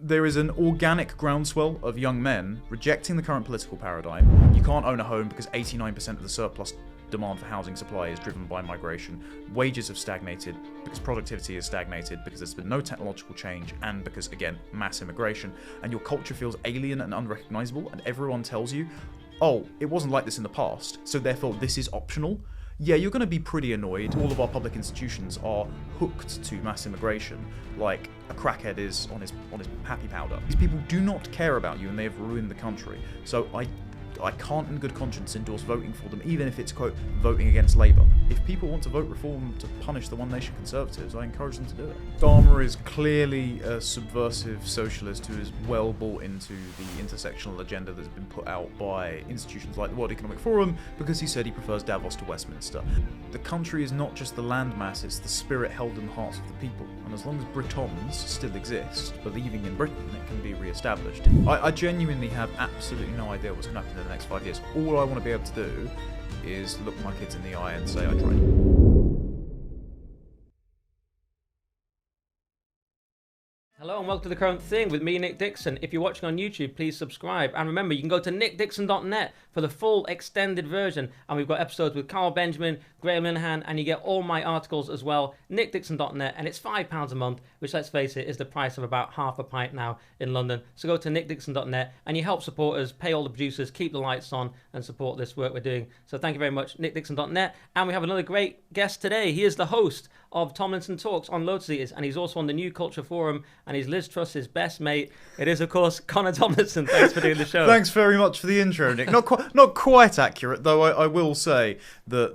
there is an organic groundswell of young men rejecting the current political paradigm. You can't own a home because 89% of the surplus demand for housing supply is driven by migration. Wages have stagnated because productivity has stagnated, because there's been no technological change, and because, again, mass immigration. And your culture feels alien and unrecognizable, and everyone tells you, oh, it wasn't like this in the past, so therefore this is optional. Yeah, you're going to be pretty annoyed. All of our public institutions are hooked to mass immigration, like a crackhead is on his happy powder. These people do not care about you, and they have ruined the country. So I can't in good conscience endorse voting for them, even if it's, quote, voting against Labour. If people want to vote Reform to punish the One Nation Conservatives, I encourage them to do it. Starmer is clearly a subversive socialist who is well bought into the intersectional agenda that's been put out by institutions like the World Economic Forum, because he said he prefers Davos to Westminster. The country is not just the landmass, it's the spirit held in the hearts of the people. And as long as Britons still exist, believing in Britain, it can be re-established. I genuinely have absolutely no idea what's going to happen in the next 5 years. All I want to be able to do is look my kids in the eye and say I tried. Hello and welcome to The Current Thing with me, Nick Dixon. If you're watching on YouTube, please subscribe. And remember, you can go to nickdixon.net for the full extended version. And we've got episodes with Carl Benjamin, Graham Linehan, and you get all my articles as well. nickdixon.net, and it's £5 a month, which, let's face it, is the price of about half a pint now in London. So go to nickdixon.net and you help support us, pay all the producers, keep the lights on, and support this work we're doing. So thank you very much, nickdixon.net. And we have another great guest today. He is the host of Tomlinson Talks on Lotus Eaters, and he's also on the New Culture Forum, and he's Liz Truss's best mate. It is, of course, Connor Tomlinson. Thanks for doing the show. Thanks very much for the intro, Nick. Not quite accurate, though. I will say that,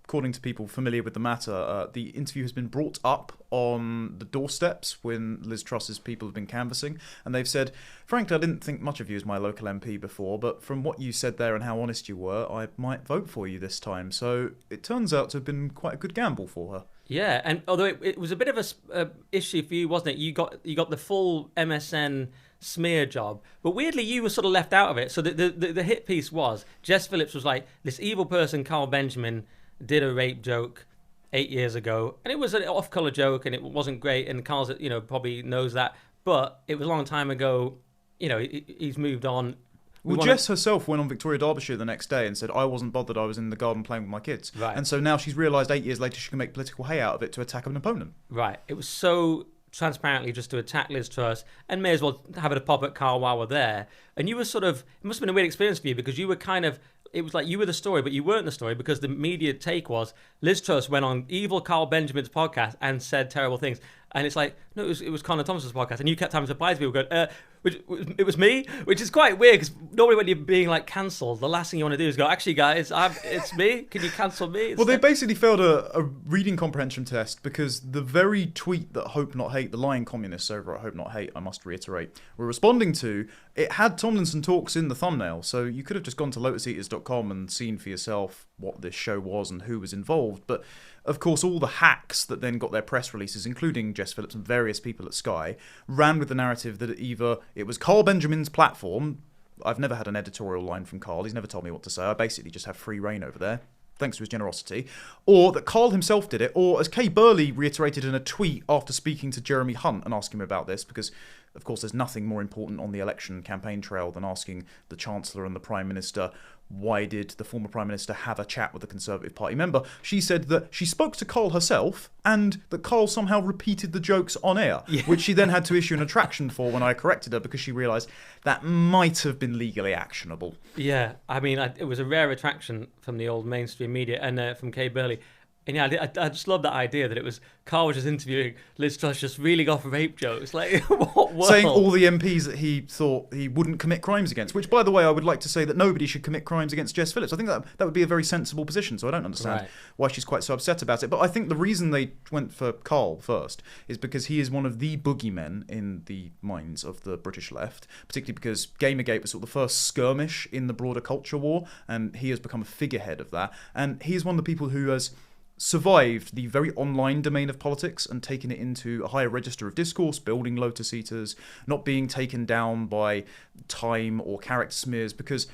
according to people familiar with the matter, the interview has been brought up on the doorsteps when Liz Truss's people have been canvassing, and they've said, frankly, I didn't think much of you as my local MP before, but from what you said there and how honest you were, I might vote for you this time. So it turns out to have been quite a good gamble for her. Yeah, and although it was a bit of a issue for you, wasn't it? You got the full MSN smear job, but weirdly you were sort of left out of it. So the hit piece was Jess Phillips was like, this evil person Carl Benjamin did a rape joke 8 years ago, and it was an off-color joke, and it wasn't great. And Carl's, probably knows that, but it was a long time ago. He's moved on. Well, Jess herself went on Victoria Derbyshire the next day and said, I wasn't bothered, I was in the garden playing with my kids. Right. And so now she's realised 8 years later she can make political hay out of it to attack an opponent. Right. It was so transparently just to attack Liz Truss, and may as well have it a pop at Carl while we're there. And you were sort of, it must have been a weird experience for you, because you were kind of, it was like you were the story, but you weren't the story, because the media take was Liz Truss went on evil Carl Benjamin's podcast and said terrible things. And it's like, no, it was Connor Thompson's podcast. And you kept having to surprise people going, it was me? Which is quite weird, because normally when you're being like cancelled, the last thing you want to do is go, actually, guys, it's me. Can you cancel me? Well, they basically failed a reading comprehension test, because the very tweet that Hope Not Hate, the lying communists over at Hope Not Hate, I must reiterate, were responding to, it had Tomlinson Talks in the thumbnail. So you could have just gone to lotuseaters.com and seen for yourself what this show was and who was involved. But of course, all the hacks that then got their press releases, including Jess Phillips and various people at Sky, ran with the narrative that either it was Carl Benjamin's platform. I've never had an editorial line from Carl. He's never told me what to say. I basically just have free reign over there, thanks to his generosity. Or that Carl himself did it, or as Kay Burley reiterated in a tweet after speaking to Jeremy Hunt and asking him about this, because of course there's nothing more important on the election campaign trail than asking the Chancellor and the Prime Minister, why did the former Prime Minister have a chat with a Conservative Party member? She said that she spoke to Carl herself, and that Carl somehow repeated the jokes on air, which she then had to issue an attraction for when I corrected her, because she realised that might have been legally actionable. Yeah, I mean, it was a rare attraction from the old mainstream media and from Kay Burley. And yeah, I just love that idea that it was Carl was just interviewing Liz Truss, just reeling off rape jokes. Like, what world? Saying all the MPs that he thought he wouldn't commit crimes against, which, by the way, I would like to say that nobody should commit crimes against Jess Phillips. I think that would be a very sensible position, so I don't understand why she's quite so upset about it. But I think the reason they went for Carl first is because he is one of the boogeymen in the minds of the British left, particularly because Gamergate was sort of the first skirmish in the broader culture war, and he has become a figurehead of that. And he is one of the people who has survived the very online domain of politics and taken it into a higher register of discourse, building Lotus Eaters, not being taken down by time or character smears, because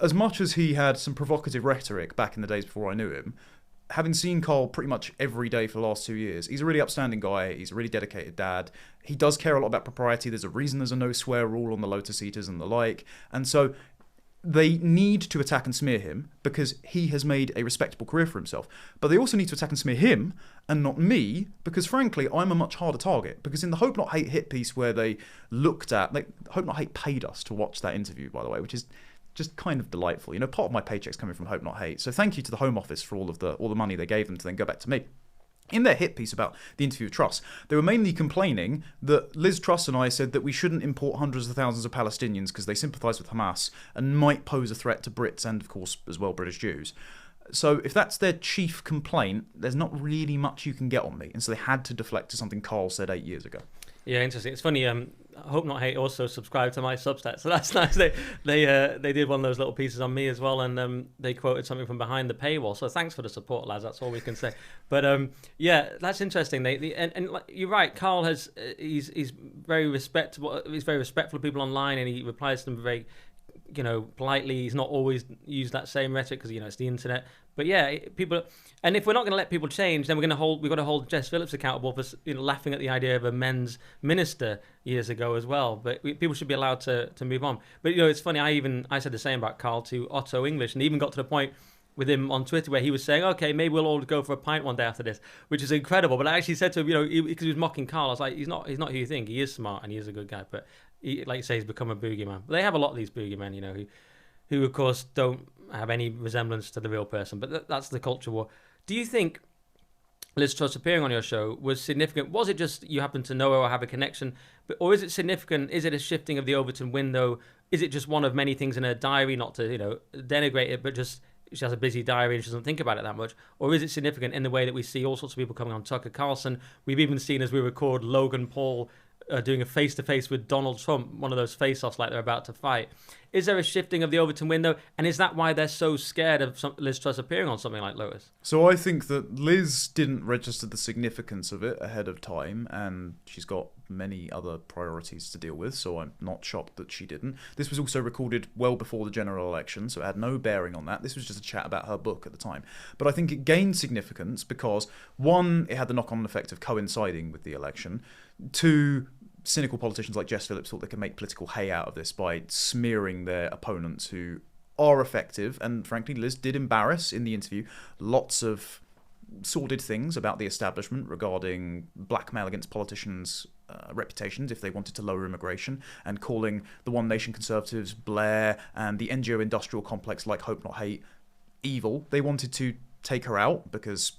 as much as he had some provocative rhetoric back in the days before I knew him, having seen Carl pretty much every day for the last 2 years, he's a really upstanding guy. He's a really dedicated dad. He does care a lot about propriety. There's a reason there's a no swear rule on the Lotus Eaters and the like. And so they need to attack and smear him because he has made a respectable career for himself. But they also need to attack and smear him and not me because, frankly, I'm a much harder target. Because in the Hope Not Hate hit piece where they looked at... Hope Not Hate paid us to watch that interview, by the way, which is just kind of delightful. You know, part of my paycheck's coming from Hope Not Hate. So thank you to the Home Office for all the money they gave them to then go back to me. In their hit piece about the interview with Truss, they were mainly complaining that Liz Truss and I said that we shouldn't import hundreds of thousands of Palestinians because they sympathise with Hamas and might pose a threat to Brits and, of course, as well, British Jews. So if that's their chief complaint, there's not really much you can get on me. And so they had to deflect to something Carl said 8 years ago. Yeah, interesting. It's funny. Hope Not Hate also subscribed to my Substack, so that's nice. They did one of those little pieces on me as well, and they quoted something from behind the paywall. So thanks for the support, lads. That's all we can say. But yeah, that's interesting. And you're right. Carl he's very respectable. He's very respectful of people online, and he replies to them very, politely. He's not always used that same rhetoric because it's the internet. But yeah, people, and if we're not going to let people change, then we've got to hold Jess Phillips accountable for laughing at the idea of a men's minister years ago as well. But people should be allowed to move on. But it's funny. I said the same about Carl to Otto English, and even got to the point with him on Twitter where he was saying, "Okay, maybe we'll all go for a pint one day after this," which is incredible. But I actually said to him, because he was mocking Carl, I was like, "He's not who you think. He is smart and he is a good guy, but he, like you say, he's become a boogeyman." But they have a lot of these boogeymen, who of course don't have any resemblance to the real person. But that's the culture war. Do you think Liz Truss appearing on your show was significant? Was it just you happen to know her or have a connection? Or is it significant? Is it a shifting of the Overton window? Is it just one of many things in her diary, not to denigrate it, but just she has a busy diary and she doesn't think about it that much? Or is it significant in the way that we see all sorts of people coming on Tucker Carlson? We've even seen, as we record, Logan Paul doing a face-to-face with Donald Trump, one of those face-offs like they're about to fight. Is there a shifting of the Overton window? And is that why they're so scared of Liz Truss appearing on something like Lotus? So I think that Liz didn't register the significance of it ahead of time, and she's got many other priorities to deal with, so I'm not shocked that she didn't. This was also recorded well before the general election, so it had no bearing on that. This was just a chat about her book at the time. But I think it gained significance because, one, it had the knock-on effect of coinciding with the election. Two, cynical politicians like Jess Phillips thought they could make political hay out of this by smearing their opponents who are effective. And frankly, Liz did embarrass in the interview lots of sordid things about the establishment regarding blackmail against politicians' reputations if they wanted to lower immigration, and calling the One Nation Conservatives, Blair, and the NGO industrial complex like Hope Not Hate evil. They wanted to take her out because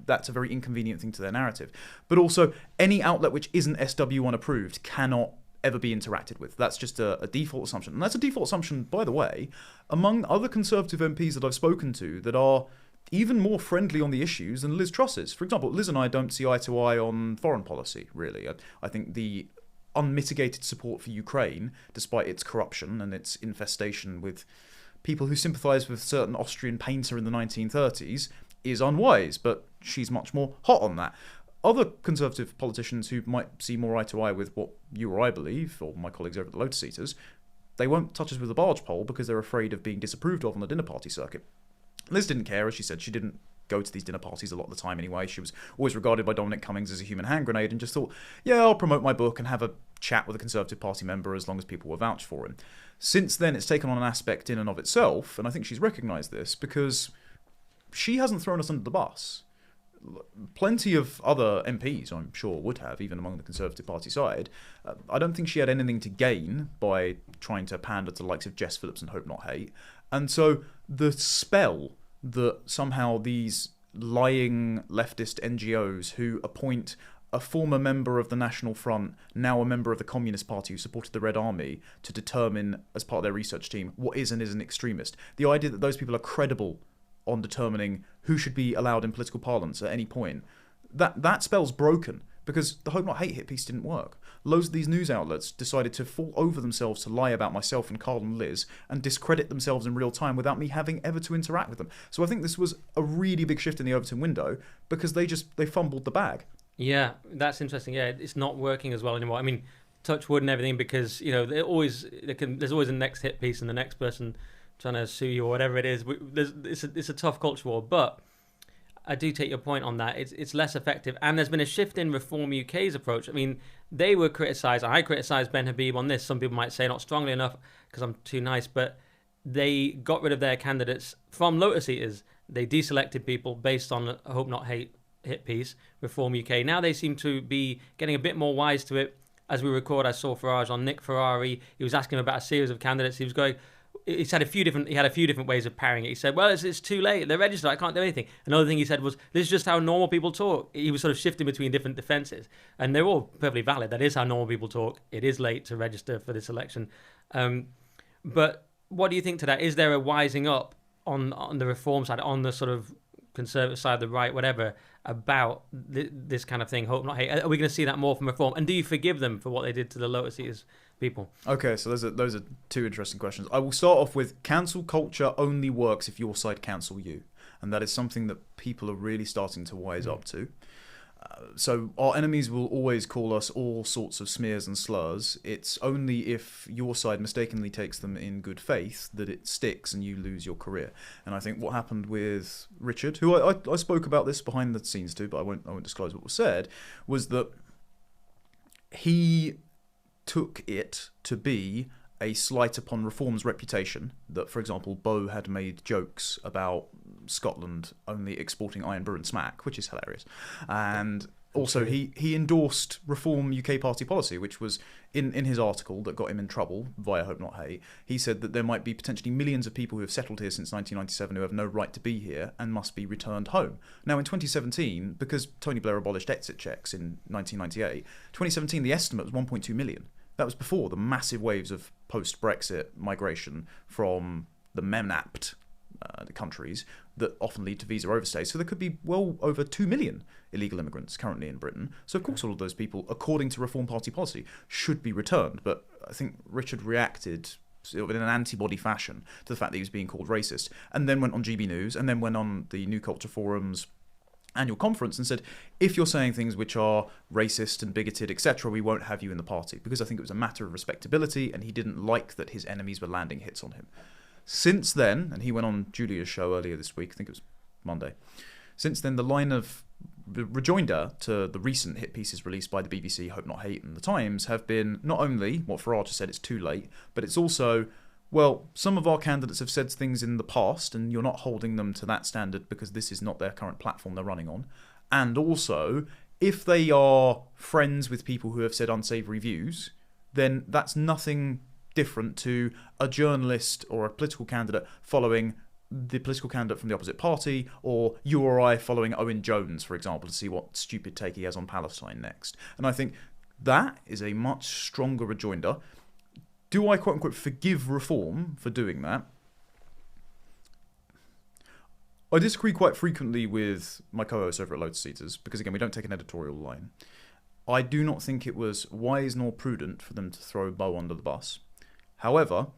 that's a very inconvenient thing to their narrative. But also, any outlet which isn't SW1 approved cannot ever be interacted with. That's just a default assumption. And that's a default assumption, by the way, among other Conservative MPs that I've spoken to that are even more friendly on the issues than Liz Truss is. For example, Liz and I don't see eye to eye on foreign policy, really. I think the unmitigated support for Ukraine, despite its corruption and its infestation with people who sympathise with a certain Austrian painter in the 1930s, is unwise, but she's much more hot on that. Other Conservative politicians who might see more eye to eye with what you or I believe, or my colleagues over at the Lotus Eaters, they won't touch us with a barge pole because they're afraid of being disapproved of on the dinner party circuit. Liz didn't care, as she said. She didn't go to these dinner parties a lot of the time anyway. She was always regarded by Dominic Cummings as a human hand grenade and just thought, yeah, I'll promote my book and have a chat with a Conservative Party member as long as people will vouch for him. Since then, it's taken on an aspect in and of itself, and I think she's recognised this, because she hasn't thrown us under the bus. Plenty of other MPs, I'm sure, would have, even among the Conservative Party side. I don't think she had anything to gain by trying to pander to the likes of Jess Phillips and Hope Not Hate. And so the spell that somehow these lying leftist NGOs who appoint a former member of the National Front, now a member of the Communist Party who supported the Red Army, to determine, as part of their research team, what is and isn't extremist. The idea that those people are credible on determining who should be allowed in political parlance at any point, that spell's broken, because the Hope Not Hate hit piece didn't work. Loads of these news outlets decided to fall over themselves to lie about myself and Carl and Liz and discredit themselves in real time without me having ever to interact with them. So I think this was a really big shift in the Overton window because they fumbled the bag. Yeah, that's interesting. Yeah, it's not working as well anymore. I mean, touch wood and everything, because there's always a next hit piece and the next person trying to sue you or whatever it is. It's a tough culture war, but I do take your point on that. It's less effective, and there's been a shift in Reform UK's approach. I mean, they were criticised. I criticised Ben Habib on this. Some people might say not strongly enough because I'm too nice, but they got rid of their candidates from Lotus Eaters. They deselected people based on a Hope Not Hate hit piece, Reform UK. Now they seem to be getting a bit more wise to it. As we record, I saw Farage on Nick Ferrari. He was asking him about a series of candidates. He had a few different ways of parrying it. He said, well, it's too late. They're registered. I can't do anything. Another thing he said was, this is just how normal people talk. He was sort of shifting between different defences. And they're all perfectly valid. That is how normal people talk. It is late to register for this election. But what do you think to that? Is there a wising up on the Reform side, on the sort of Conservative side, the right, whatever, about this kind of thing, Hope Not Hate? Are we going to see that more from Reform? And do you forgive them for what they did to the Lotus Eaters people? Okay, so those are two interesting questions. I will start off with cancel culture only works if your side cancel you. And that is something that people are really starting to wise up to. So our enemies will always call us all sorts of smears and slurs. It's only if your side mistakenly takes them in good faith that it sticks and you lose your career. And I think what happened with Richard, who I spoke about this behind the scenes too, but I won't disclose what was said, was that he took it to be a slight upon Reform's reputation, that, for example, Beau had made jokes about Scotland only exporting iron brew and smack, which is hilarious. And also he endorsed Reform UK party policy, which was in his article that got him in trouble via Hope Not Hate. He said that there might be potentially millions of people who have settled here since 1997 who have no right to be here and must be returned home. Now in 2017, because Tony Blair abolished exit checks in 1998, 2017 the estimate was 1.2 million. That was before the massive waves of post-Brexit migration from the MENAPT countries that often lead to visa overstays. So there could be well over 2 million illegal immigrants currently in Britain. So of course all of those people, according to Reform Party policy, should be returned. But I think Richard reacted in an antibody fashion to the fact that he was being called racist, and then went on GB News, and then went on the New Culture Forum's annual conference and said, if you're saying things which are racist and bigoted, etc., we won't have you in the party, because I think it was a matter of respectability and he didn't like that his enemies were landing hits on him. Since then, and he went on Julia's show earlier this week, I think it was Monday, since then the line of rejoinder to the recent hit pieces released by the BBC, Hope Not Hate and The Times have been not only what Farage has said, it's too late, but it's also, well, some of our candidates have said things in the past and you're not holding them to that standard because this is not their current platform they're running on. And also, if they are friends with people who have said unsavoury views, then that's nothing different to a journalist or a political candidate following the political candidate from the opposite party, or you or I following Owen Jones, for example, to see what stupid take he has on Palestine next. And I think that is a much stronger rejoinder. Do I, quote-unquote, forgive Reform for doing that? I disagree quite frequently with my co-hosts over at Lotus Eaters, because, again, we don't take an editorial line. I do not think it was wise nor prudent for them to throw Beau under the bus. However,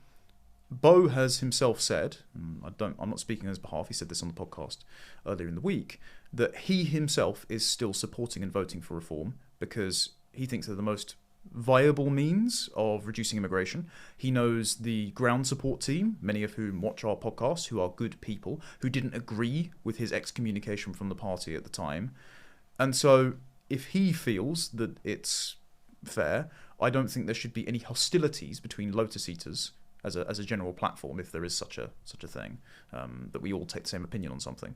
Beau has himself said, and I'm not speaking on his behalf, he said this on the podcast earlier in the week, that he himself is still supporting and voting for Reform because he thinks they're the most viable means of reducing immigration. He knows the ground support team, many of whom watch our podcast, who are good people, who didn't agree with his excommunication from the party at the time. And so if he feels that it's fair, I don't think there should be any hostilities between Lotus Eaters as a general platform, if there is such a thing, that we all take the same opinion on something,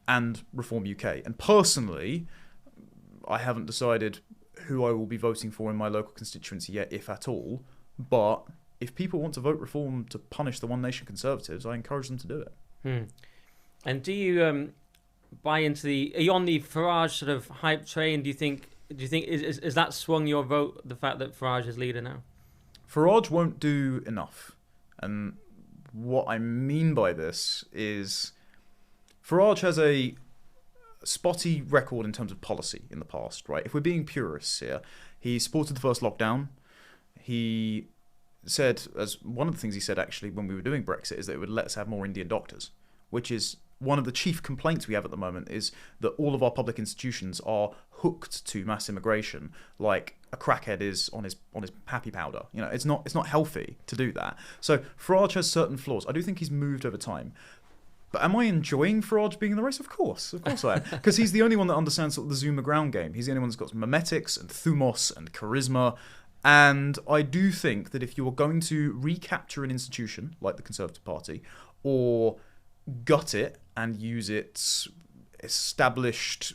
and Reform UK. And personally, I haven't decided who I will be voting for in my local constituency yet, if at all. But if people want to vote Reform to punish the One Nation Conservatives, I encourage them to do it. And do you buy into are you on the Farage sort of hype train? Do you think is that swung your vote, the fact that Farage is leader now? Farage won't do enough. And what I mean by this is Farage has a spotty record in terms of policy in the past, right? If we're being purists here, he supported the first lockdown. He said, as one of the things he said actually when we were doing Brexit, is that it would let us have more Indian doctors, which is one of the chief complaints we have at the moment, is that all of our public institutions are hooked to mass immigration like a crackhead is on his happy powder. You know, it's not healthy to do that. So Farage has certain flaws. I do think he's moved over time. But am I enjoying Farage being in the race? Of course I am. Because he's the only one that understands sort of the Zuma ground game. He's the only one that's got memetics and thumos and charisma. And I do think that if you're going to recapture an institution like the Conservative Party, or gut it and use its established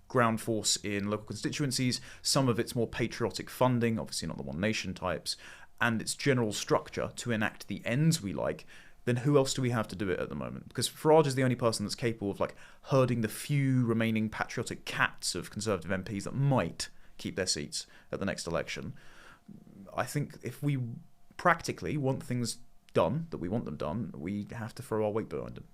ground force in local constituencies, some of its more patriotic funding, obviously not the One Nation types, and its general structure to enact the ends we like, then who else do we have to do it at the moment? Because Farage is the only person that's capable of like herding the few remaining patriotic cats of Conservative MPs that might keep their seats at the next election. I think if we practically want things done, that we want them done, we have to throw our weight behind them.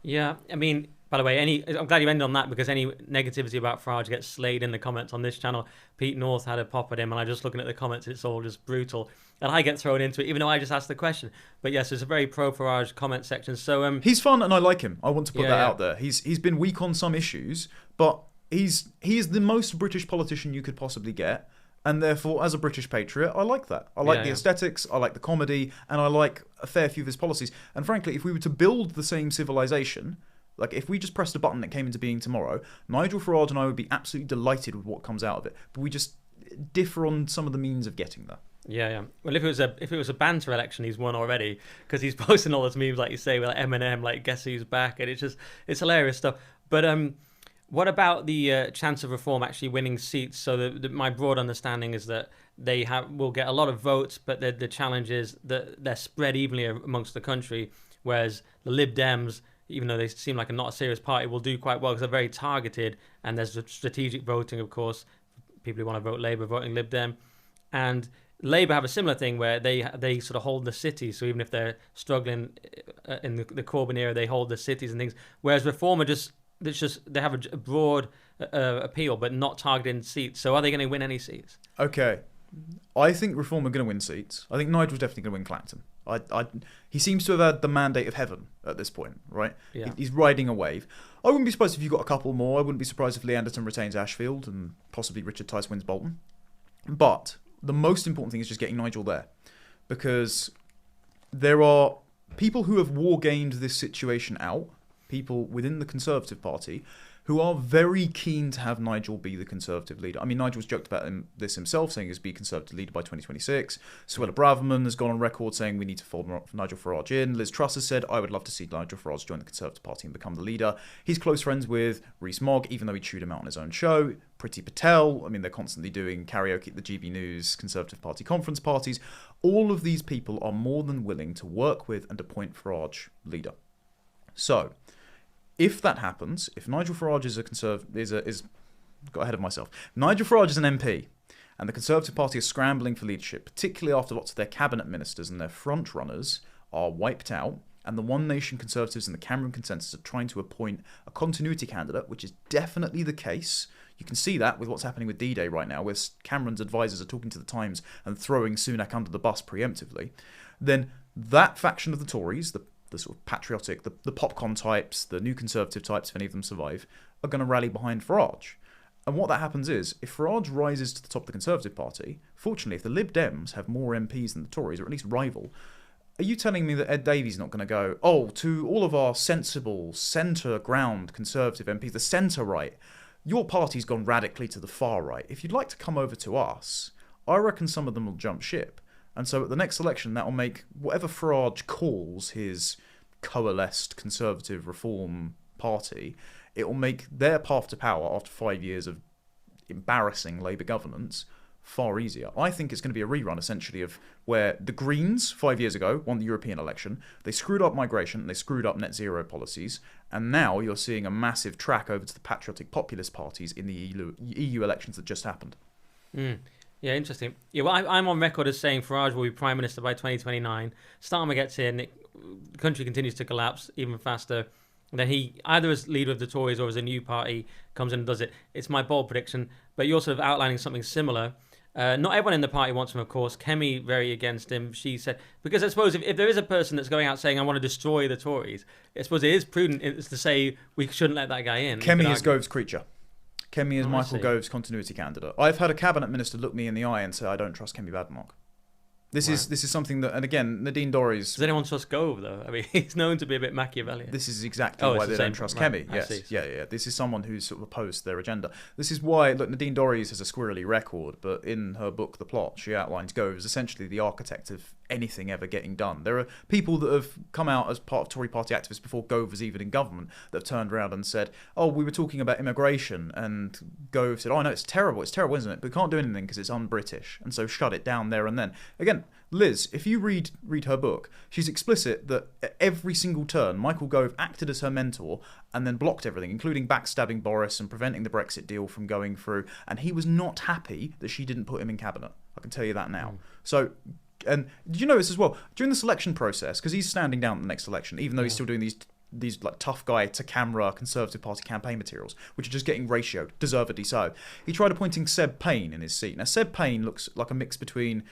Yeah, I mean, by the way, I'm glad you ended on that, because any negativity about Farage gets slayed in the comments on this channel. Pete North had a pop at him, and I'm just looking at the comments, it's all just brutal. And I get thrown into it, even though I just asked the question. But yes, there's a very pro-Farage comment section. So he's fun, and I like him. I want to put that out there. He's been weak on some issues, but he is the most British politician you could possibly get. And therefore, as a British patriot, I like that. I like the aesthetics, I like the comedy, and I like a fair few of his policies. And frankly, if we were to build the same civilization, like if we just pressed a button that came into being tomorrow, Nigel Farage and I would be absolutely delighted with what comes out of it. But we just differ on some of the means of getting there. Yeah. Well, if it was a banter election, he's won already, because he's posting all those memes, like you say, with like Eminem, like guess who's back, and it's hilarious stuff. But what about the chance of Reform actually winning seats? So my broad understanding is that they will get a lot of votes, but the challenge is that they're spread evenly amongst the country, whereas the Lib Dems, even though they seem like not a serious party, will do quite well because they're very targeted, and there's strategic voting, of course, people who want to vote Labour voting Lib Dem, and Labour have a similar thing where they sort of hold the cities, so even if they're struggling in the Corbyn era, they hold the cities and things, whereas Reform are they have a broad appeal, but not targeting seats. So are they going to win any seats? Okay. I think Reform are going to win seats. I think Nigel's definitely going to win Clacton. He seems to have had the mandate of heaven at this point, right? Yeah. He's riding a wave. I wouldn't be surprised if you got a couple more. I wouldn't be surprised if Lee Anderton retains Ashfield and possibly Richard Tice wins Bolton. But the most important thing is just getting Nigel there. Because there are people who have war-gamed this situation out, people within the Conservative Party, who are very keen to have Nigel be the Conservative leader. I mean, Nigel's joked about this himself, saying he's be Conservative leader by 2026. Suella Braverman has gone on record saying we need to fold Nigel Farage in. Liz Truss has said, I would love to see Nigel Farage join the Conservative Party and become the leader. He's close friends with Rees-Mogg, even though he chewed him out on his own show. Priti Patel, I mean, they're constantly doing karaoke at the GB News Conservative Party conference parties. All of these people are more than willing to work with and appoint Farage leader. So, if that happens, if Nigel Farage got ahead of myself. Nigel Farage is an MP, and the Conservative Party is scrambling for leadership, particularly after lots of their cabinet ministers and their front runners are wiped out, and the One Nation Conservatives and the Cameron Consensus are trying to appoint a continuity candidate, which is definitely the case. You can see that with what's happening with D-Day right now, where Cameron's advisors are talking to the Times and throwing Sunak under the bus preemptively. Then that faction of the Tories, the sort of patriotic, the popcorn types, the new Conservative types, if any of them survive, are going to rally behind Farage. And what that happens is, if Farage rises to the top of the Conservative Party, fortunately, if the Lib Dems have more MPs than the Tories, or at least rival, are you telling me that Ed Davey's not going to go, to all of our sensible, centre-ground Conservative MPs, the centre-right, your party's gone radically to the far right. If you'd like to come over to us, I reckon some of them will jump ship. And so at the next election, that will make whatever Farage calls his coalesced Conservative Reform Party, it will make their path to power after 5 years of embarrassing Labour governance far easier. I think it's going to be a rerun, essentially, of where the Greens, 5 years ago, won the European election. They screwed up migration, they screwed up net zero policies, and now you're seeing a massive track over to the patriotic populist parties in the EU elections that just happened. Yeah, interesting. Yeah, well, I'm on record as saying Farage will be Prime Minister by 2029. Starmer gets in, the country continues to collapse even faster. And then he, either as leader of the Tories or as a new party, comes in and does it. It's my bold prediction. But you're sort of outlining something similar. Not everyone in the party wants him, of course. Kemi very against him. She said, because I suppose if there is a person that's going out saying, I want to destroy the Tories, I suppose it is prudent to say we shouldn't let that guy in. Kemi is Gove's creature. Kemi is Michael Gove's continuity candidate. I've had a cabinet minister look me in the eye and say, I don't trust Kemi Badenoch. This is something that, and again, Nadine Dorries. Does anyone trust Gove though? I mean, he's known to be a bit Machiavellian. This is exactly why they don't trust Kemi. Yes, yeah. This is someone who's sort of opposed to their agenda. This is why, look, Nadine Dorries has a squirrely record, but in her book, The Plot, she outlines Gove as essentially the architect of anything ever getting done. There are people that have come out as part of Tory party activists before Gove was even in government that have turned around and said, oh, we were talking about immigration, and Gove said, oh, no, it's terrible, isn't it? But we can't do anything because it's un-British, and so shut it down there and then. Again, Liz, if you read her book, she's explicit that at every single turn, Michael Gove acted as her mentor and then blocked everything, including backstabbing Boris and preventing the Brexit deal from going through, and he was not happy that she didn't put him in cabinet. I can tell you that now. So, and did you notice as well, during the selection process, because he's standing down at the next election, even though he's still doing these like tough guy to camera Conservative Party campaign materials, which are just getting ratioed, deservedly so. He tried appointing Seb Payne in his seat. Now, Seb Payne looks like a mix between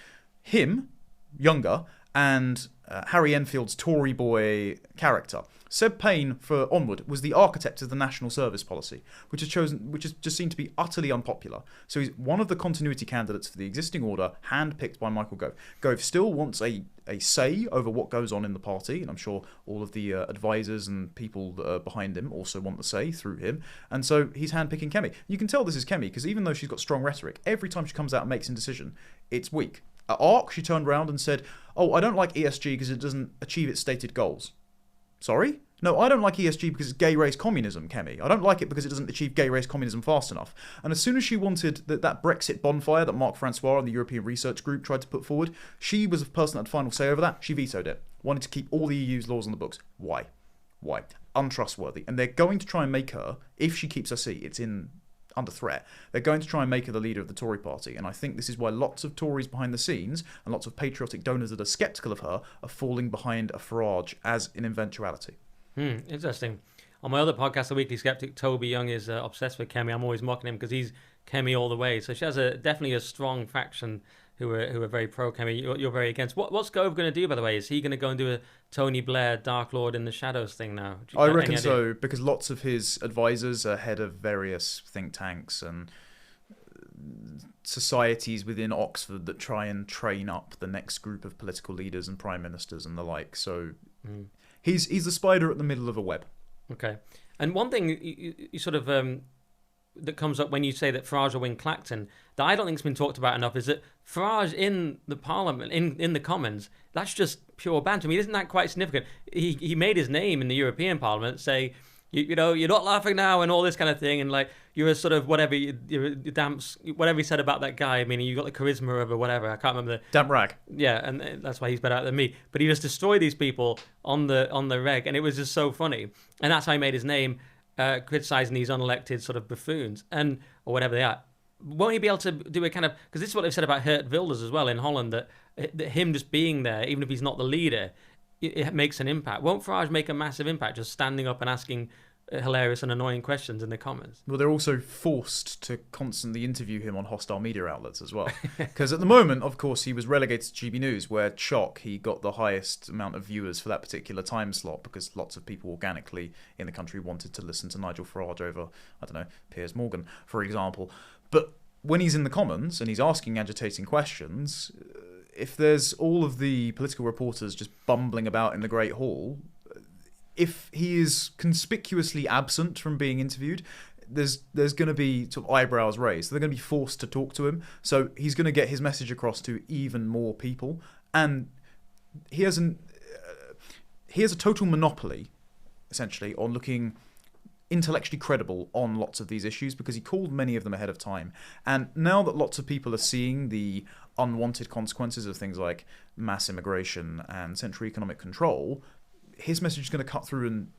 him, younger, and Harry Enfield's Tory boy character. Seb Payne, for Onward, was the architect of the National Service Policy, which has just seemed to be utterly unpopular. So he's one of the continuity candidates for the existing order, handpicked by Michael Gove. Gove still wants a say over what goes on in the party, and I'm sure all of the advisors and people that are behind him also want the say through him. And so he's handpicking Kemi. You can tell this is Kemi, because even though she's got strong rhetoric, every time she comes out and makes a decision, it's weak. At ARC, she turned around and said, oh, I don't like ESG because it doesn't achieve its stated goals. Sorry? No, I don't like ESG because it's gay race communism, Kemi. I don't like it because it doesn't achieve gay race communism fast enough. And as soon as she wanted that Brexit bonfire that Marc Francois and the European Research Group tried to put forward, she was the person that had final say over that. She vetoed it. Wanted to keep all the EU's laws on the books. Why? Untrustworthy. And they're going to try and make her, if she keeps her seat, it's under threat. They're going to try and make her the leader of the Tory party, and I think this is why lots of Tories behind the scenes and lots of patriotic donors that are sceptical of her are falling behind a Farage as an eventuality. Interesting. On my other podcast, The Weekly Skeptic, Toby Young is obsessed with Kemi. I'm always mocking him because he's Kemi all the way. So she has definitely a strong faction who are very pro Kemi. You're very against. What's Gove going to do, by the way? Is he going to go and do a Tony Blair Dark Lord in the Shadows thing now? I reckon so, because lots of his advisors are head of various think tanks and societies within Oxford that try and train up the next group of political leaders and prime ministers and the like. So he's the spider at the middle of a web. Okay. And one thing you sort of that comes up when you say that Farage will win Clacton, that I don't think has been talked about enough, is that Farage in the Parliament, in the Commons, that's just pure banter. I mean, isn't that quite significant? He made his name in the European Parliament, say, you know, you're not laughing now and all this kind of thing, and like you're a sort of whatever, you're a damp, whatever he said about that guy. I mean, you got the charisma of a whatever. I can't remember the damp rag. Yeah, and that's why he's better at it than me. But he just destroyed these people on the reg, and it was just so funny. And that's how he made his name, criticizing these unelected sort of buffoons or whatever they are. Won't he be able to do a kind of, because this is what they've said about Geert Wilders as well in Holland, that him just being there, even if he's not the leader, it makes an impact. Won't Farage make a massive impact just standing up and asking hilarious and annoying questions in the Commons? Well, they're also forced to constantly interview him on hostile media outlets as well. Because at the moment, of course, he was relegated to GB News, where he got the highest amount of viewers for that particular time slot, because lots of people organically in the country wanted to listen to Nigel Farage over, I don't know, Piers Morgan, for example. But when he's in the Commons and he's asking agitating questions, if there's all of the political reporters just bumbling about in the Great Hall, if he is conspicuously absent from being interviewed, there's going to be sort of eyebrows raised. They're going to be forced to talk to him. So he's going to get his message across to even more people. And he has a total monopoly, essentially, on looking intellectually credible on lots of these issues, because he called many of them ahead of time. And now that lots of people are seeing the unwanted consequences of things like mass immigration and central economic control, his message is going to cut through and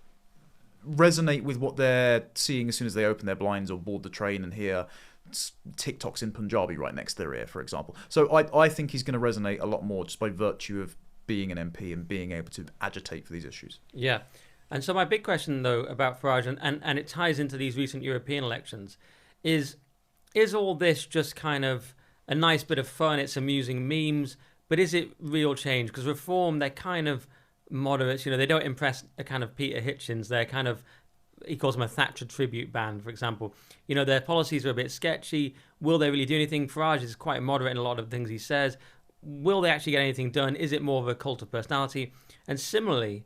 resonate with what they're seeing as soon as they open their blinds or board the train and hear TikToks in Punjabi right next to their ear, for example. So I think he's going to resonate a lot more just by virtue of being an MP and being able to agitate for these issues. Yeah. And so my big question, though, about Farage, and it ties into these recent European elections, is all this just kind of a nice bit of fun? It's amusing memes, but is it real change? Because Reform, they're kind of moderates, they don't impress a kind of Peter Hitchens. They're kind of, he calls them a Thatcher tribute band, for example. Their policies are a bit sketchy. Will they really do anything? Farage is quite moderate in a lot of things he says. will they actually get anything done? Is it more of a cult of personality? And similarly,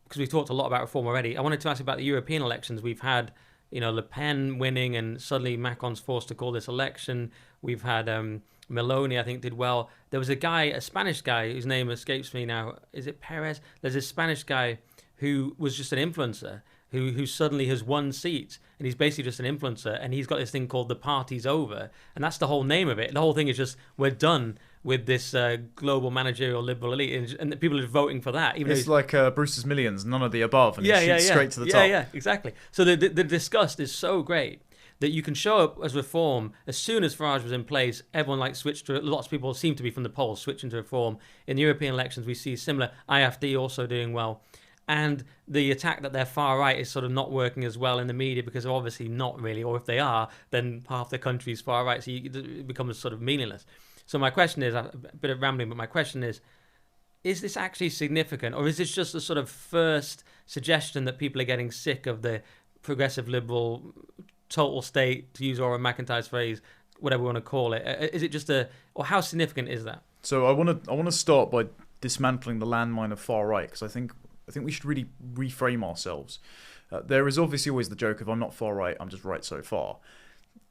because we've talked a lot about reform already, I wanted to ask about the European elections. We've had, Le Pen winning, and suddenly Macron's forced to call this election. We've had Meloni, I think, did well. There was a Spanish guy, whose name escapes me now. Is it Perez? There's a Spanish guy who was just an influencer who suddenly has won seats, and he's basically just an influencer, and he's got this thing called the party's over, and that's the whole name of it. The whole thing is just, we're done with this global managerial liberal elite, and people are voting for that. Even it's like Bruce's Millions, none of the above, and it shoots straight to the top. Yeah, exactly. So the disgust is so great that you can show up as reform. As soon as Farage was in place, everyone switched to it. Lots of people seem to be from the polls switching to reform. In the European elections, we see similar. IFD also doing well. And the attack that they're far right is sort of not working as well in the media, because they're obviously not really, or if they are, then half the country's far right, so it becomes sort of meaningless. So my question is, a bit of rambling, but my question is this actually significant, or is this just a sort of first suggestion that people are getting sick of the progressive liberal total state, to use Oren McIntyre's phrase, whatever we want to call it? Is it just or how significant is that? So I want to start by dismantling the landmine of far right, because I think we should really reframe ourselves. There is obviously always the joke of, I'm not far right, I'm just right so far.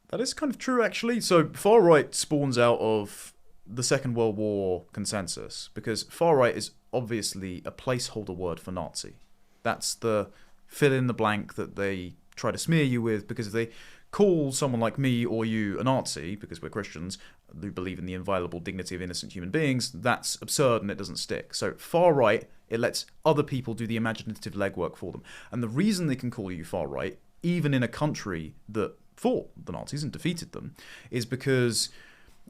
That is kind of true, actually. So far right spawns out of the Second World War consensus, because far right is obviously a placeholder word for Nazi. That's the fill in the blank that they try to smear you with, because if they call someone like me or you a Nazi, because we're Christians who believe in the inviolable dignity of innocent human beings, that's absurd and it doesn't stick. So far right, it lets other people do the imaginative legwork for them. And the reason they can call you far right, even in a country that fought the Nazis and defeated them, is because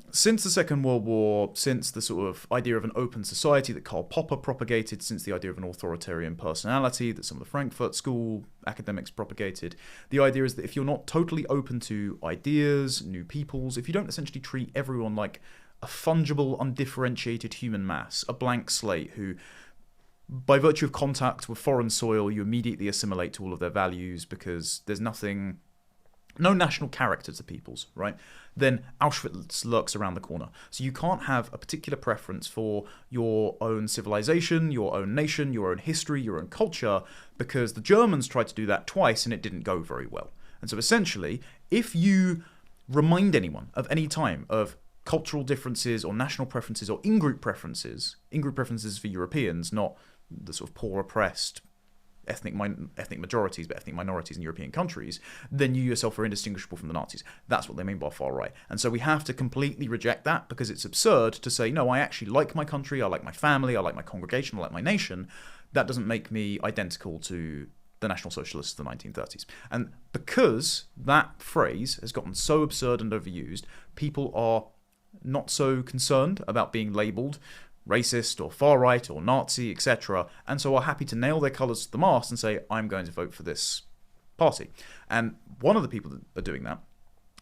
since the Second World War, since the sort of idea of an open society that Karl Popper propagated, since the idea of an authoritarian personality that some of the Frankfurt School academics propagated, the idea is that if you're not totally open to ideas, new peoples, if you don't essentially treat everyone like a fungible, undifferentiated human mass, a blank slate who, by virtue of contact with foreign soil, you immediately assimilate to all of their values because there's no national character to peoples, right? Then Auschwitz lurks around the corner. So you can't have a particular preference for your own civilization, your own nation, your own history, your own culture, because the Germans tried to do that twice and it didn't go very well. And so essentially, if you remind anyone of any time of cultural differences or national preferences or in-group preferences for Europeans, not the sort of poor, oppressed, ethnic majorities, but ethnic minorities in European countries, then you yourself are indistinguishable from the Nazis. That's what they mean by far right. And so we have to completely reject that, because it's absurd to say, no, I actually like my country, I like my family, I like my congregation, I like my nation. That doesn't make me identical to the National Socialists of the 1930s. And because that phrase has gotten so absurd and overused, people are not so concerned about being labelled racist or far right or Nazi, etc., and so are happy to nail their colours to the mast and say, I'm going to vote for this party. And one of the people that are doing that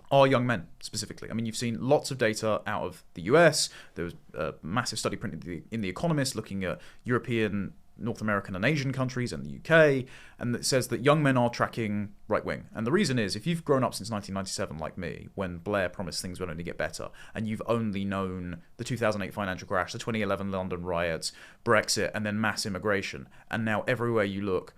are young men, specifically. I mean, you've seen lots of data out of the US. There was a massive study printed in The Economist looking at European, North American and Asian countries and the UK, and it says that young men are tracking right-wing. And the reason is, if you've grown up since 1997 like me, when Blair promised things would only get better, and you've only known the 2008 financial crash, the 2011 London riots, Brexit, and then mass immigration, and now everywhere you look,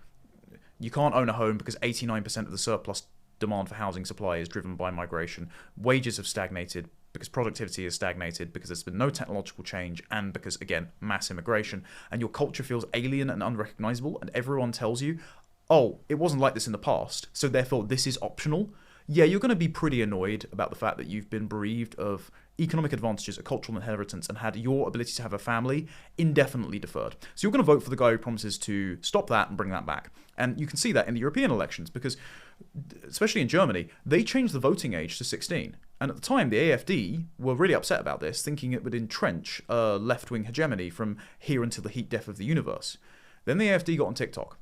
you can't own a home because 89% of the surplus demand for housing supply is driven by migration, wages have stagnated, because productivity has stagnated, because there's been no technological change, and because, again, mass immigration, and your culture feels alien and unrecognizable, and everyone tells you, oh, it wasn't like this in the past, so therefore this is optional. Yeah, you're going to be pretty annoyed about the fact that you've been bereaved of economic advantages, a cultural inheritance, and had your ability to have a family indefinitely deferred. So you're going to vote for the guy who promises to stop that and bring that back. And you can see that in the European elections, because, especially in Germany, they changed the voting age to 16. And at the time, the AfD were really upset about this, thinking it would entrench a left-wing hegemony from here until the heat death of the universe. Then the AfD got on TikTok,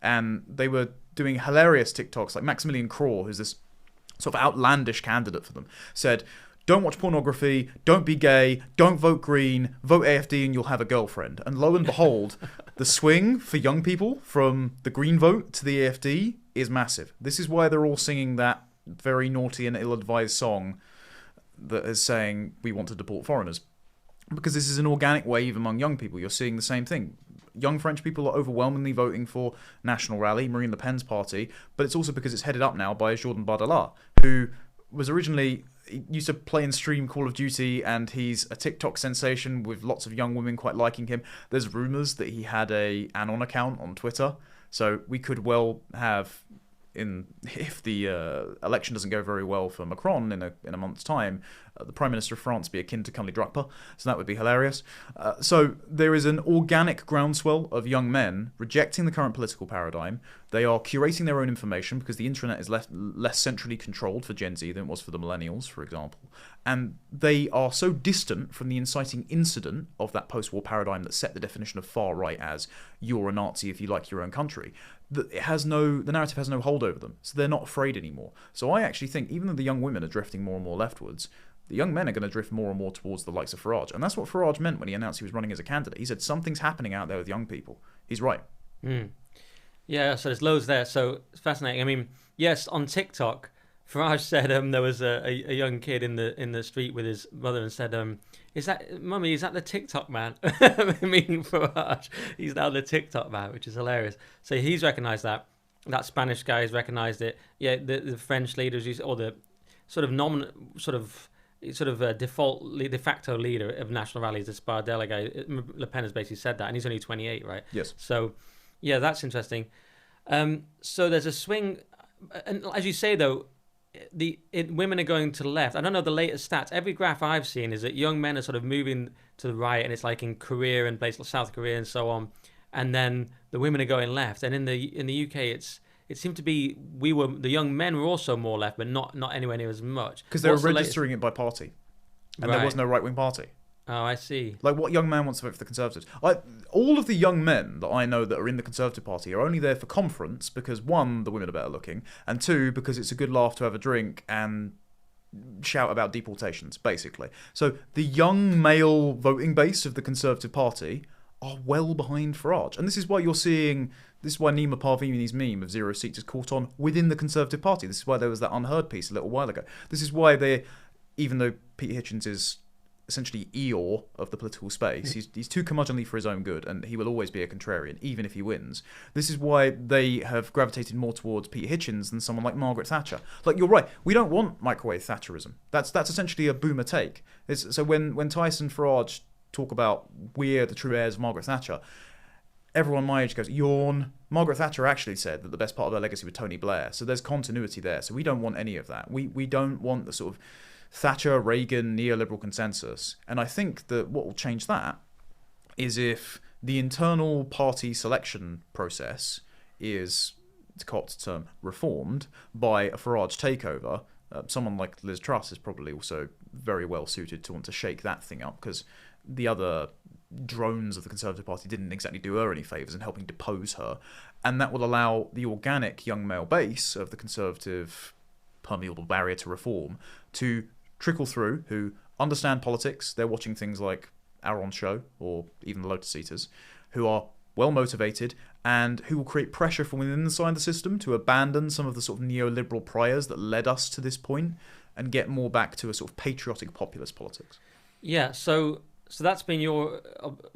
and they were doing hilarious TikToks, like Maximilian Krah, who's this sort of outlandish candidate for them, said, don't watch pornography, don't be gay, don't vote Green, vote AfD and you'll have a girlfriend. And lo and behold, the swing for young people from the Green vote to the AfD is massive. This is why they're all singing that very naughty and ill-advised song that is saying we want to deport foreigners. because this is an organic wave among young people. You're seeing the same thing. Young French people are overwhelmingly voting for National Rally, Marine Le Pen's party, but it's also because it's headed up now by Jordan Bardella, who was originally he used to play and stream Call of Duty, and he's a TikTok sensation with lots of young women quite liking him. There's rumours that he had a Anon account on Twitter, so we could well have, if the election doesn't go very well for Macron in a month's time, the Prime Minister of France be akin to Cunliffe Drukpa, so that would be hilarious. So there is an organic groundswell of young men rejecting the current political paradigm. They are curating their own information because the internet is less centrally controlled for Gen Z than it was for the millennials, for example. And they are so distant from the inciting incident of that post-war paradigm that set the definition of far right as you're a Nazi if you like your own country, that the narrative has no hold over them. So they're not afraid anymore. So I actually think, even though the young women are drifting more and more leftwards, the young men are going to drift more and more towards the likes of Farage. And that's what Farage meant when he announced he was running as a candidate. He said something's happening out there with young people. He's right. Yeah, so there's loads there. So it's fascinating. I mean, yes, on TikTok, Farage said there was a young kid in the street with his mother and said, Mummy, is that the TikTok man? I mean, Farage, he's now the TikTok man, which is hilarious. So he's recognised that. That Spanish guy has recognised it. Yeah, the French leaders, or the sort of default de facto leader of National Rallies, this Bardella guy, Le Pen has basically said that, and he's only 28, right? Yes. So, yeah, that's interesting. So there's a swing, and as you say though, women are going to the left. I don't know the latest stats. Every graph I've seen is that young men are sort of moving to the right, and it's like in Korea and places like South Korea and so on, and then the women are going left. And in the UK, it seemed to be the young men were also more left, but not anywhere near as much. Because they were registering it by party, and there was no right-wing party. Oh, I see. Like, what young man wants to vote for the Conservatives? All of the young men that I know that are in the Conservative Party are only there for conference because, one, the women are better looking, and two, because it's a good laugh to have a drink and shout about deportations, basically. So the young male voting base of the Conservative Party are well behind Farage. And this is why Nima Parvini's meme of 0 seats is caught on within the Conservative Party. This is why there was that Unheard piece a little while ago. This is why even though Peter Hitchens is essentially Eeyore of the political space, he's too curmudgeonly for his own good, and he will always be a contrarian, even if he wins. This is why they have gravitated more towards Peter Hitchens than someone like Margaret Thatcher. Like, you're right, we don't want microwave Thatcherism. That's essentially a boomer take. So when Tyson Farage talk about we're the true heirs of Margaret Thatcher, everyone my age goes, yawn. Margaret Thatcher actually said that the best part of her legacy was Tony Blair. So there's continuity there. So we don't want any of that. We don't want the sort of Thatcher, Reagan, neoliberal consensus. And I think that what will change that is if the internal party selection process is, to co-opt the term, reformed by a Farage takeover. Someone like Liz Truss is probably also very well suited to want to shake that thing up, because the other drones of the Conservative Party didn't exactly do her any favours in helping depose her. And that will allow the organic young male base of the Conservative permeable barrier to reform to trickle through, who understand politics. They're watching things like our own show, or even the Lotus Eaters, who are well motivated and who will create pressure from within inside the system to abandon some of the sort of neoliberal priors that led us to this point and get more back to a sort of patriotic populist politics. Yeah, so that's been your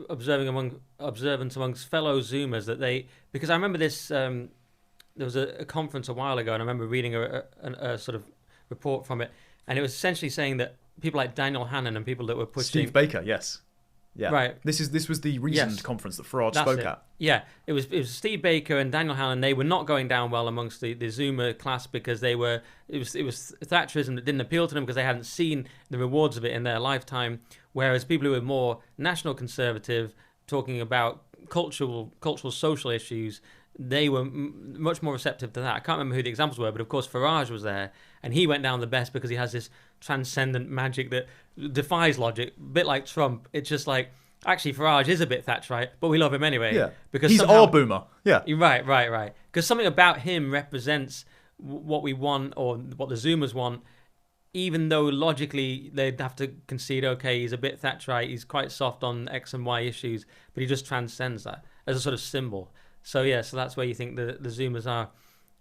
observance amongst fellow Zoomers, that because I remember this, there was a conference a while ago, and I remember reading a sort of report from it, and it was essentially saying that people like Daniel Hannan and people that were pushing... Steve Baker, yes. Yeah. Right. This was the recent conference that Farage spoke at. Yeah. It was Steve Baker and Daniel Hannan. They were not going down well amongst the Zoomer class because it was Thatcherism that didn't appeal to them because they hadn't seen the rewards of it in their lifetime. Whereas people who were more national conservative, talking about cultural social issues, they were much more receptive to that. I can't remember who the examples were, but of course Farage was there, and he went down the best because he has this transcendent magic that defies logic, a bit like Trump. It's just like, actually Farage is a bit Thatcherite, but we love him anyway. Yeah, because he's our boomer. Yeah, right. Because something about him represents what we want, or what the Zoomers want, even though logically they'd have to concede, okay, he's a bit Thatcherite, he's quite soft on X and Y issues, but he just transcends that as a sort of symbol. So yeah, so that's where you think the Zoomers are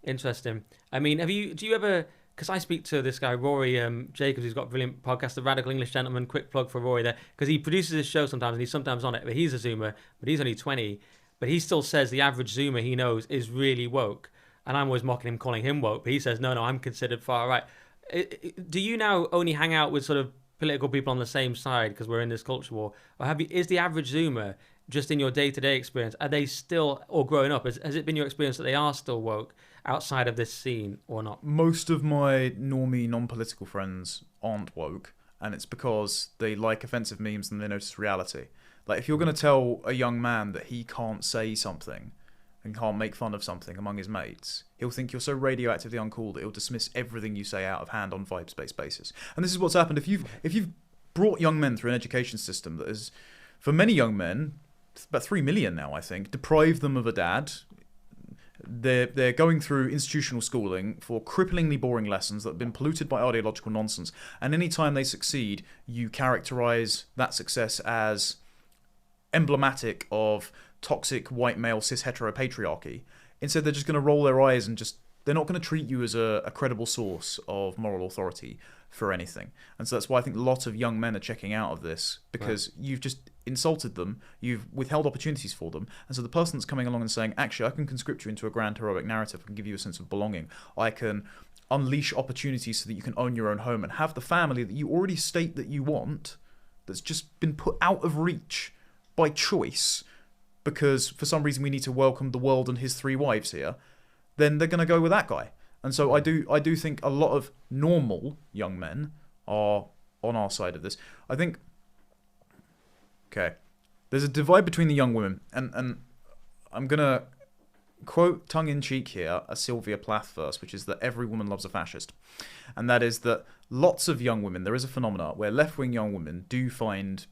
interesting. I mean, do you ever because I speak to this guy Rory Jacobs, who's got a brilliant podcast, The Radical English Gentleman. Quick plug for Rory there, because he produces his show sometimes and he's sometimes on it. But he's a Zoomer, but he's only 20. But he still says the average Zoomer he knows is really woke, and I'm always mocking him, calling him woke. But he says, no, I'm considered far right. Do you now only hang out with sort of political people on the same side because we're in this culture war, or is the average Zoomer, just in your day-to-day experience, are they still, or growing up, has it been your experience that they are still woke outside of this scene or not? Most of my normie non-political friends aren't woke, and it's because they like offensive memes and they notice reality. Like, if you're going to tell a young man that he can't say something and can't make fun of something among his mates, he'll think you're so radioactively uncool that he'll dismiss everything you say out of hand on vibes-based basis. And this is what's happened. If you've brought young men through an education system that is, for many young men, about 3 million now, I think, deprived them of a dad. They're going through institutional schooling for cripplingly boring lessons that have been polluted by ideological nonsense. And any time they succeed, you characterize that success as emblematic of toxic white male cis heteropatriarchy. Instead, they're just going to roll their eyes and they're not going to treat you as a credible source of moral authority for anything. And so that's why I think lots of young men are checking out of this, because you've just insulted them, you've withheld opportunities for them. And so the person that's coming along and saying, actually, I can conscript you into a grand heroic narrative, I can give you a sense of belonging, I can unleash opportunities so that you can own your own home and have the family that you already state that you want, that's just been put out of reach by choice, because for some reason we need to welcome the world and his 3 wives here, then they're going to go with that guy. And so I do think a lot of normal young men are on our side of this. I think, okay, there's a divide between the young women, and I'm going to quote tongue-in-cheek here a Sylvia Plath verse, which is that every woman loves a fascist. And that is that lots of young women, there is a phenomenon where left-wing young women do find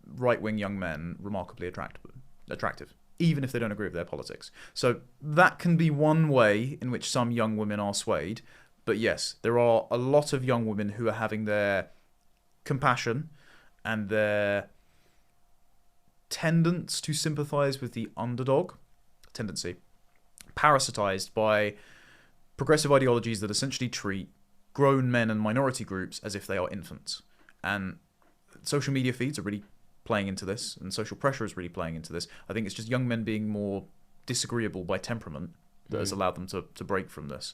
right-wing young men remarkably attractive, even if they don't agree with their politics. So that can be one way in which some young women are swayed. But yes, there are a lot of young women who are having their compassion and their tendency to sympathise with the underdog parasitized by progressive ideologies that essentially treat grown men and minority groups as if they are infants. And social media feeds are really playing into this, and social pressure is really playing into this. I think it's just young men being more disagreeable by temperament that has allowed them to break from this.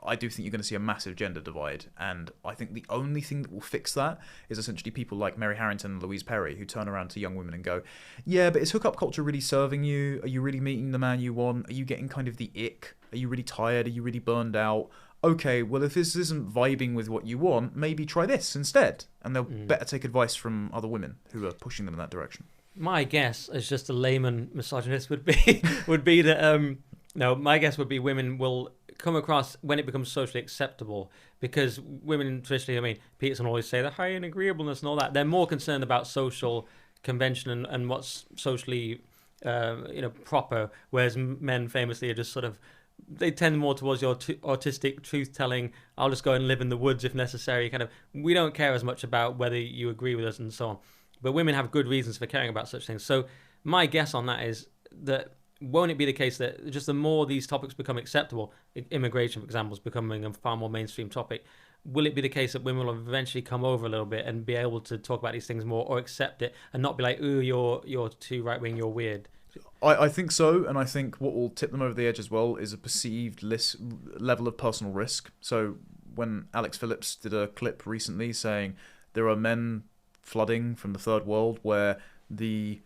I do think you're going to see a massive gender divide, and I think the only thing that will fix that is essentially people like Mary Harrington and Louise Perry, who turn around to young women and go, yeah, but is hookup culture really serving you? Are you really meeting the man you want? Are you getting kind of the ick? Are you really tired? Are you really burned out? Okay, well, if this isn't vibing with what you want, maybe try this instead. And they'll better take advice from other women who are pushing them in that direction. My guess, as just a layman misogynist, would be that my guess would be women will come across when it becomes socially acceptable, because women traditionally, I mean, Peterson always say the high in agreeableness and all that. They're more concerned about social convention and what's socially proper, whereas men famously are just sort of, they tend more towards your autistic truth-telling, I'll just go and live in the woods if necessary, kind of, we don't care as much about whether you agree with us and so on. But women have good reasons for caring about such things. So my guess on that is that, won't it be the case that just the more these topics become acceptable, immigration, for example, is becoming a far more mainstream topic, will it be the case that women will eventually come over a little bit and be able to talk about these things more, or accept it and not be like, ooh, you're too right-wing, you're weird? I think so, and I think what will tip them over the edge as well is a perceived level of personal risk. So when Alex Phillips did a clip recently saying there are men flooding from the third world where the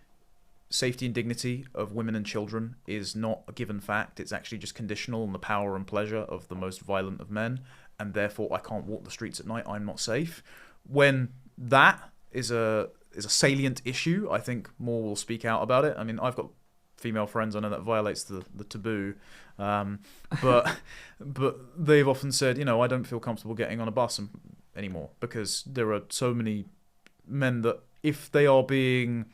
safety and dignity of women and children is not a given fact, it's actually just conditional on the power and pleasure of the most violent of men, and therefore I can't walk the streets at night, I'm not safe. When that is a salient issue, I think more will speak out about it. I mean, I've got female friends, I know that violates the taboo, but they've often said, I don't feel comfortable getting on a bus anymore, because there are so many men that if they are being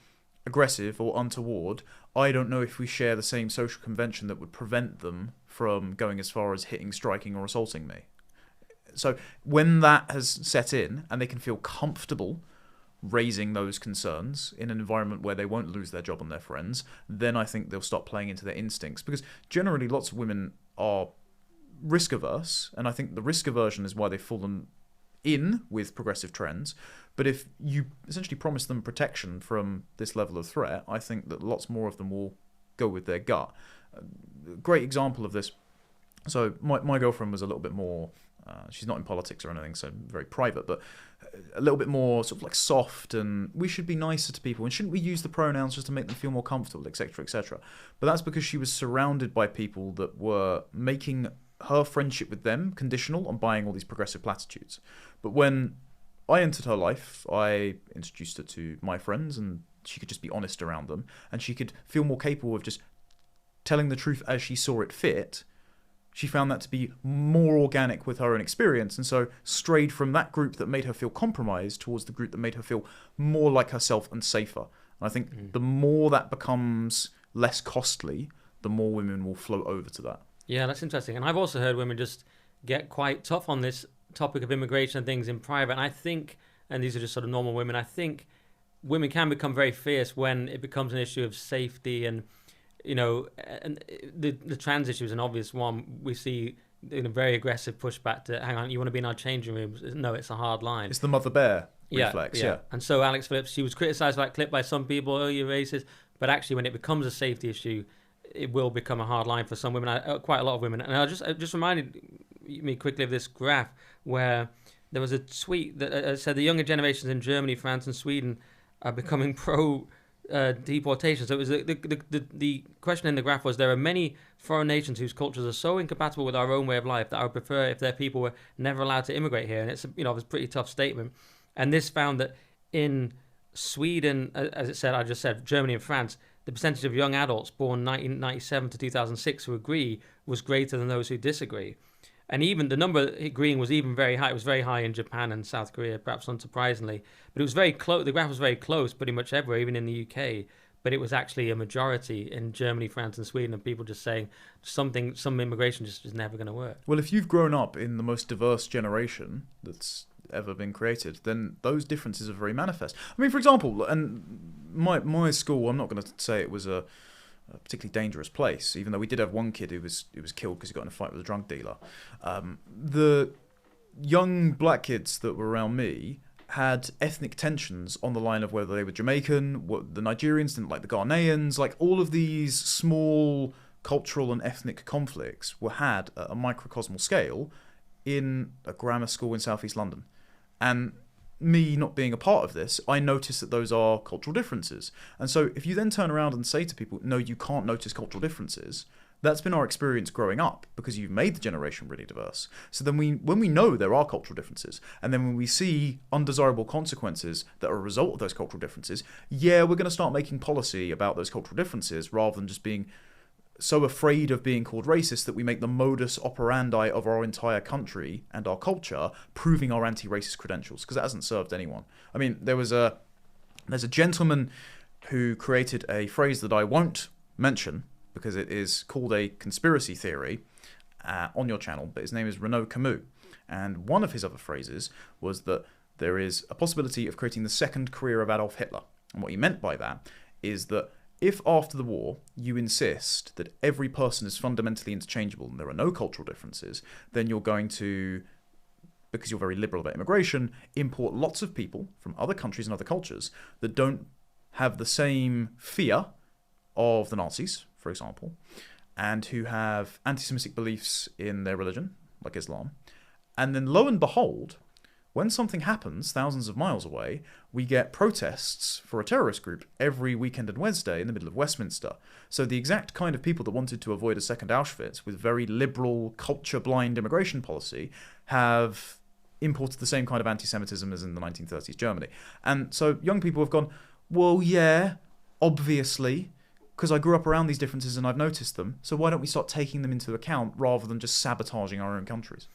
aggressive or untoward, I don't know if we share the same social convention that would prevent them from going as far as hitting, striking, or assaulting me. So when that has set in and they can feel comfortable raising those concerns in an environment where they won't lose their job and their friends, then I think they'll stop playing into their instincts. Because generally lots of women are risk averse, and I think the risk aversion is why they've fallen in with progressive trends. But if you essentially promise them protection from this level of threat, I think that lots more of them will go with their gut. A great example of this. So my girlfriend was a little bit more, she's not in politics or anything, so very private, but a little bit more sort of like soft, and we should be nicer to people, and shouldn't we use the pronouns just to make them feel more comfortable, etc., etc. But that's because she was surrounded by people that were making her friendship with them conditional on buying all these progressive platitudes. But when I entered her life, I introduced her to my friends, and she could just be honest around them, and she could feel more capable of just telling the truth as she saw it fit. She found that to be more organic with her own experience, and so strayed from that group that made her feel compromised towards the group that made her feel more like herself and safer. And I think the more that becomes less costly, the more women will float over to that. Yeah, that's interesting. And I've also heard women just get quite tough on this topic of immigration and things in private. And I think, and these are just sort of normal women, I think women can become very fierce when it becomes an issue of safety, and and the trans issue is an obvious one. We see a very aggressive pushback to, hang on, you want to be in our changing rooms? No, it's a hard line. It's the mother bear reflex, yeah. And so Alex Phillips, she was criticised for that clip by some people, oh, you're racist. But actually, when it becomes a safety issue, it will become a hard line for some women, quite a lot of women. And it just reminded me quickly of this graph where there was a tweet that said the younger generations in Germany, France, and Sweden are becoming pro deportation. So it was the question in the graph was, there are many foreign nations whose cultures are so incompatible with our own way of life that I would prefer if their people were never allowed to immigrate here. And it's it was a pretty tough statement. And this found that in Sweden, as it said, I just said Germany and France, the percentage of young adults born 1997 to 2006 who agree was greater than those who disagree. And even the number agreeing was even very high. It was very high in Japan and South Korea, perhaps unsurprisingly. But it was very close. The graph was very close pretty much everywhere, even in the UK. But it was actually a majority in Germany, France, and Sweden of people just saying some immigration just is never going to work. Well, if you've grown up in the most diverse generation that's ever been created, then those differences are very manifest. I mean, for example, and my school, I'm not going to say it was a particularly dangerous place, even though we did have one kid who was killed because he got in a fight with a drug dealer. The young black kids that were around me had ethnic tensions on the line of whether they were Jamaican, what the Nigerians didn't like the Ghanaians, like all of these small cultural and ethnic conflicts were had at a microcosmal scale in a grammar school in southeast London. And me not being a part of this, I notice that those are cultural differences. And so if you then turn around and say to people, no, you can't notice cultural differences, that's been our experience growing up because you've made the generation really diverse. So then when we know there are cultural differences, and then when we see undesirable consequences that are a result of those cultural differences, yeah, we're going to start making policy about those cultural differences rather than just being so afraid of being called racist that we make the modus operandi of our entire country and our culture proving our anti-racist credentials, because that hasn't served anyone. I mean, there's a gentleman who created a phrase that I won't mention because it is called a conspiracy theory on your channel, but his name is Renaud Camus. And one of his other phrases was that there is a possibility of creating the second career of Adolf Hitler. And what he meant by that is that if after the war you insist that every person is fundamentally interchangeable and there are no cultural differences, then you're going to, because you're very liberal about immigration, import lots of people from other countries and other cultures that don't have the same fear of the Nazis, for example, and who have anti-Semitic beliefs in their religion, like Islam. And then lo and behold, when something happens thousands of miles away, we get protests for a terrorist group every weekend and Wednesday in the middle of Westminster. So the exact kind of people that wanted to avoid a second Auschwitz with very liberal, culture-blind immigration policy have imported the same kind of anti-Semitism as in the 1930s Germany. And so young people have gone, well, yeah, obviously, because I grew up around these differences and I've noticed them, so why don't we start taking them into account rather than just sabotaging our own countries?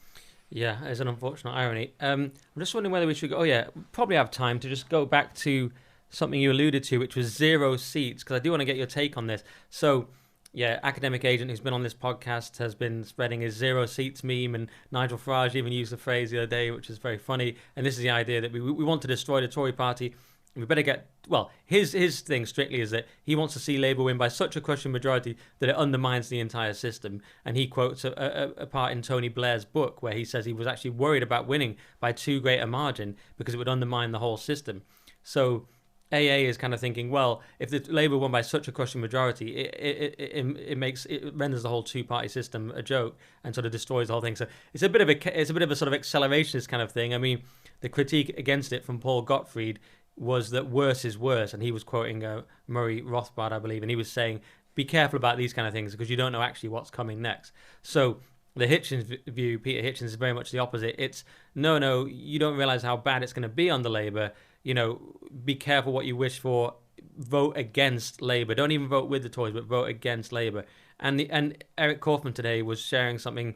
Yeah, it's an unfortunate irony. I'm just wondering whether we should go, probably have time to just go back to something you alluded to, which was 0 seats, because I do want to get your take on this. So, yeah, academic agent who's been on this podcast has been spreading his 0 seats meme, and Nigel Farage even used the phrase the other day, which is very funny. And this is the idea that we want to destroy the Tory party. we better get, well, his thing strictly is that he wants to see Labour win by such a crushing majority that it undermines the entire system. And he quotes a part in Tony Blair's book where he says he was actually worried about winning by too great a margin because it would undermine the whole system. So AA is kind of thinking, well, if the Labour won by such a crushing majority, it renders the whole two-party system a joke and sort of destroys the whole thing. So it's a bit of a sort of accelerationist kind of thing. I mean, the critique against it from Paul Gottfried was that worse is worse, and he was quoting Murray Rothbard, I believe, and he was saying, be careful about these kind of things because you don't know actually what's coming next. So the Hitchens view, Peter Hitchens, is very much the opposite. It's, no, you don't realise how bad it's going to be on the Labour. You know, be careful what you wish for. Vote against Labour. Don't even vote with the Tories, but vote against Labour. And Eric Kaufman today was sharing something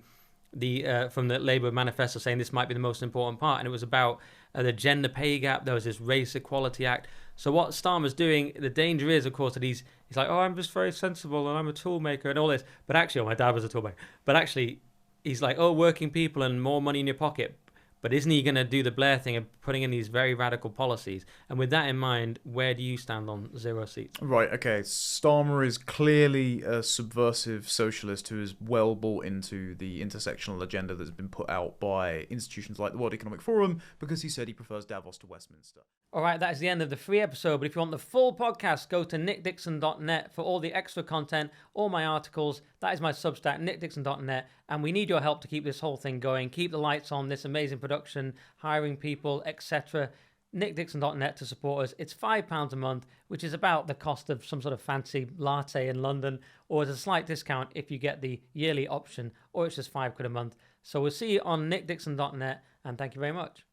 from the Labour manifesto saying this might be the most important part, and it was about the gender pay gap. There was this Race Equality Act. So what Starmer's doing, the danger is, of course, that he's like, oh, I'm just very sensible and I'm a toolmaker and all this. But actually, oh, my dad was a toolmaker. But actually, he's like, oh, working people and more money in your pocket. But isn't he going to do the Blair thing of putting in these very radical policies? And with that in mind, where do you stand on 0 seats? Right, okay. Starmer is clearly a subversive socialist who is well bought into the intersectional agenda that's been put out by institutions like the World Economic Forum because he said he prefers Davos to Westminster. All right, that is the end of the free episode. But if you want the full podcast, go to nickdixon.net for all the extra content, all my articles. That is my Substack, nickdixon.net. And we need your help to keep this whole thing going, keep the lights on, this amazing production, hiring people, etc. nickdixon.net to support us. It's £5 a month, which is about the cost of some sort of fancy latte in London, or it's a slight discount if you get the yearly option, or it's just £5 a month. So we'll see you on nickdixon.net, and thank you very much.